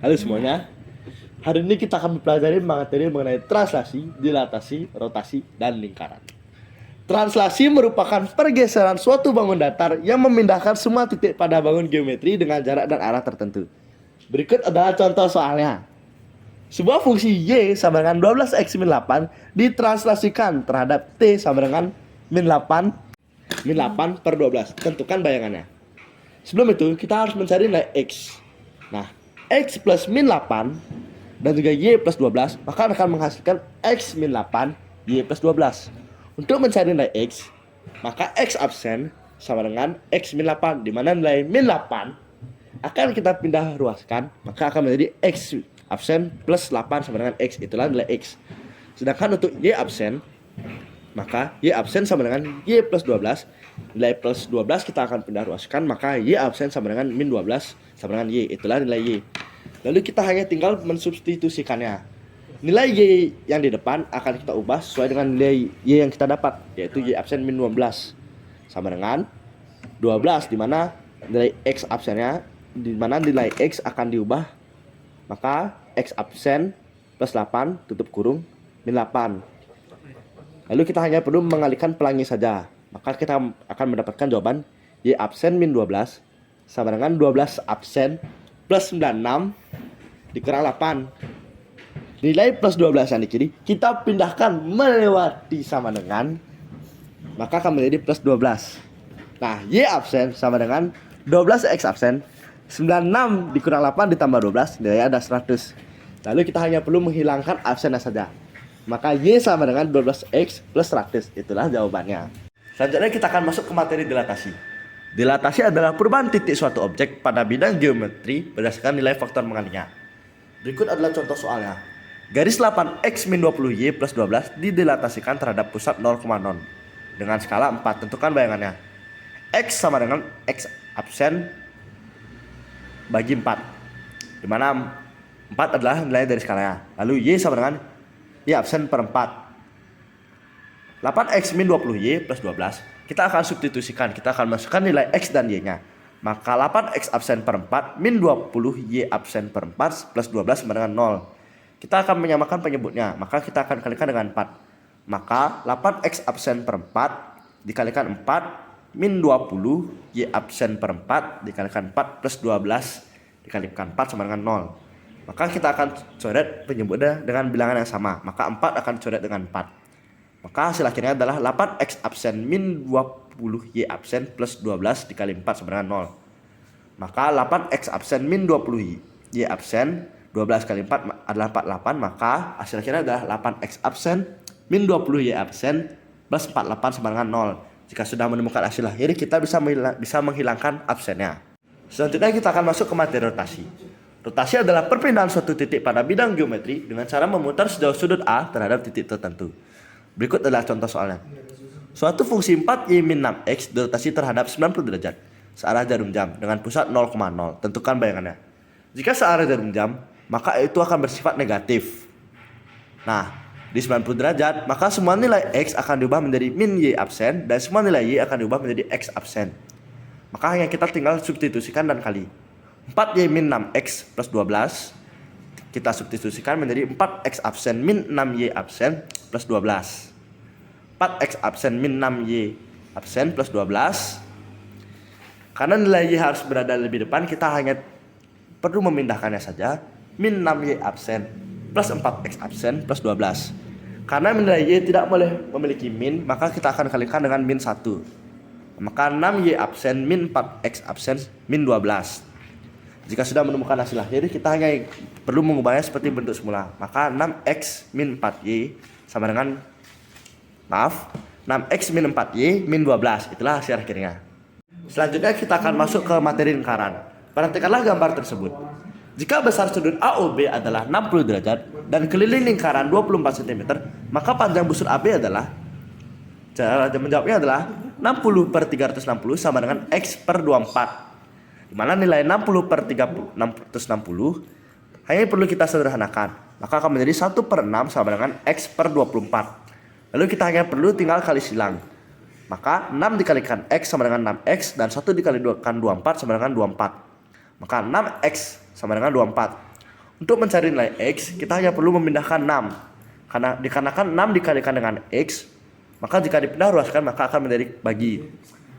Halo semuanya. Hari ini kita akan mempelajari materi mengenai translasi, dilatasi, rotasi, dan lingkaran. Translasi merupakan pergeseran suatu bangun datar yang memindahkan semua titik pada bangun geometri dengan jarak dan arah tertentu. Berikut adalah contoh soalnya. Sebuah fungsi Y sama dengan 12x min 8 ditranslasikan terhadap T sama dengan min 8 per 12. Tentukan bayangannya. Sebelum itu, kita harus mencari nilai X. Nah, X plus min 8 dan juga Y plus 12, maka akan menghasilkan X min 8, Y plus 12. Untuk mencari nilai X, maka X absen sama dengan X min 8, di mana nilai min 8 akan kita pindah ruaskan, maka akan menjadi X absen plus 8 sama dengan X, itulah nilai X. Sedangkan untuk Y absen, maka Y absen sama dengan Y plus 12. Nilai plus 12 kita akan pindah ruaskan, maka Y absen sama dengan min 12 sama dengan Y, itulah nilai Y. Lalu kita hanya tinggal mensubstitusikannya. Nilai Y yang di depan akan kita ubah sesuai dengan nilai Y yang kita dapat, yaitu Y absen min 12 sama dengan 12, di mana nilai X absennya, di mana nilai X akan diubah, maka X absen plus 8 tutup kurung min 8. Lalu kita hanya perlu mengalihkan pelangi saja, maka kita akan mendapatkan jawaban Y absen min 12 sama dengan 12 absen plus 96 dikurang 8. Nilai plus 12 yang di kiri kita pindahkan melewati sama dengan, maka akan menjadi plus 12. Nah, Y absen sama dengan 12 X absen, 96 dikurang 8 ditambah 12, nilainya ada 100. Lalu kita hanya perlu menghilangkan absennya saja, maka Y sama dengan 12X plus 100, itulah jawabannya. Selanjutnya kita akan masuk ke materi dilatasi. Dilatasi adalah perubahan titik suatu objek pada bidang geometri berdasarkan nilai faktor mengalihnya. Berikut adalah contoh soalnya. Garis 8x min 20y plus 12 didilatasikan terhadap pusat 0,0 dengan skala 4. Tentukan bayangannya. X sama dengan X absen bagi 4, di mana 4 adalah nilai dari skalanya. Lalu Y sama dengan Y absen per 4. 8x min 20y plus 12, kita akan substitusikan, kita akan masukkan nilai X dan Y-nya. Maka 8x absen per 4 min 20y absen per 4 plus 12 sama dengan 0. Kita akan menyamakan penyebutnya, maka kita akan kalikan dengan 4. Maka 8x absen per 4 dikalikan 4 min 20 y absen per 4 dikalikan 4 plus 12 dikalikan 4 sama dengan 0. Maka kita akan coret penyebutnya dengan bilangan yang sama, maka 4 akan coret dengan 4. Maka hasil akhirnya adalah 8x absen min 20y absen plus 12 dikali 4 sama dengan 0. Maka 8x absen min 20y absen 12 kali 4 adalah 48, maka hasil akhirnya adalah 8x absen min 20y absen plus 48 sama dengan 0. Jika sudah menemukan hasil akhir, kita bisa menghilangkan absennya. Selanjutnya kita akan masuk ke materi rotasi. Rotasi adalah perpindahan suatu titik pada bidang geometri dengan cara memutar sejauh sudut A terhadap titik tertentu. Berikut adalah contoh soalnya. Suatu fungsi 4y min 6x dirotasi terhadap 90 derajat searah jarum jam dengan pusat 0,0. Tentukan bayangannya. Jika searah jarum jam, maka itu akan bersifat negatif. Nah, di 90 derajat, maka semua nilai X akan diubah menjadi min Y absen dan semua nilai Y akan diubah menjadi X absen. Maka hanya kita tinggal substitusikan dan kali. 4y min 6x plus 12 kita substitusikan menjadi 4x absen min 6y absen plus 12. 4x absen min 6y absen plus 12. Karena nilai y harus berada lebih depan, kita hanya perlu memindahkannya saja. Min 6y absen plus 4x absen plus 12. Karena nilai y tidak boleh memiliki min, maka kita akan kalikan dengan min 1. Maka 6y absen min 4x absen min 12. Jika sudah menemukan hasil akhir, kita hanya perlu mengubahnya seperti bentuk semula. Maka 6x min 4y sama dengan 6x min 4y min 12. Itulah hasil akhirnya. Selanjutnya kita akan masuk ke materi lingkaran. Perhatikanlah gambar tersebut. Jika besar sudut AOB adalah 60 derajat dan keliling lingkaran 24 cm, maka panjang busur AB adalah, cara menjawabnya adalah 60 per 360 sama dengan X per 24. Di mana nilai 60 per 360 hanya perlu kita sederhanakan, maka akan menjadi 1 per 6 sama dengan X per 24. Lalu kita hanya perlu tinggal kali silang, maka 6 dikalikan X sama dengan 6X dan 1 dikalikan 24 sama dengan 24. Maka 6X sama dengan 24. Untuk mencari nilai X, kita hanya perlu memindahkan 6. Karena dikarenakan 6 dikalikan dengan X, maka jika dipindah ruaskan maka akan menjadi bagi.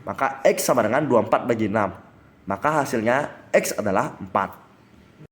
Maka X sama dengan 24 bagi 6. Maka hasilnya X adalah 4.